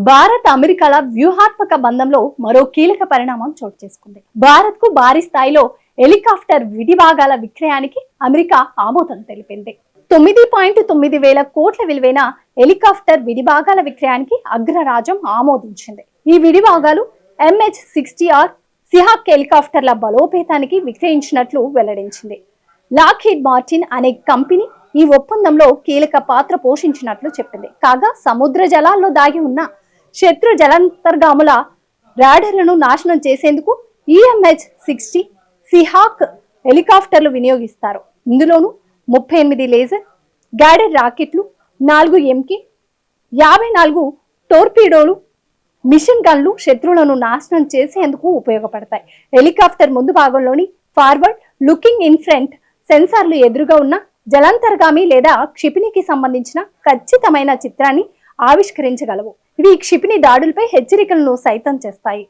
భారత్ అమెరికాల వ్యూహాత్మక బంధంలో మరో కీలక పరిణామం చోటు చేసుకుంది. భారత్ కు భారీ స్థాయిలో హెలికాప్టర్ విడిభాగాల విక్రయానికి అమెరికా ఆమోదం తెలిపింది. 9.9 వేల కోట్ల విలువైన హెలికాప్టర్ విడిభాగాల విక్రయానికి అగ్రరాజ్యం ఆమోదించింది. ఈ విడిభాగాలు MH-60R సిహాక్ హెలికాప్టర్ల బలోపేతానికి విక్రయించినట్లు వెల్లడించింది. లాక్హీడ్ మార్టిన్ అనే కంపెనీ ఈ ఒప్పందంలో కీలక పాత్ర పోషించినట్లు చెప్పింది. కాగా సముద్ర జలాల్లో దాగి ఉన్న శత్రు జలాంతర్గాముల రాడర్లను నాశనం చేసేందుకు MH-60 సిహాక్ హెలికాప్టర్లు వినియోగిస్తారు. ఇందులోనూ 38 లేజర్ గైడెడ్ రాకెట్లు, 4 MK-54 టోర్పీడోలు, మిషన్ గన్లు శత్రువులను నాశనం చేసేందుకు ఉపయోగపడతాయి. హెలికాప్టర్ ముందు భాగంలోని ఫార్వర్డ్ లుకింగ్ ఇన్ ఫ్రంట్ సెన్సార్లు ఎదురుగా ఉన్న జలాంతర్గామి లేదా క్షిపణికి సంబంధించిన ఖచ్చితమైన చిత్రాన్ని ఆవిష్కరించగలవు. ఇవి క్షిపణి దాడులపై హెచ్చరికలను సైతం చేస్తాయి.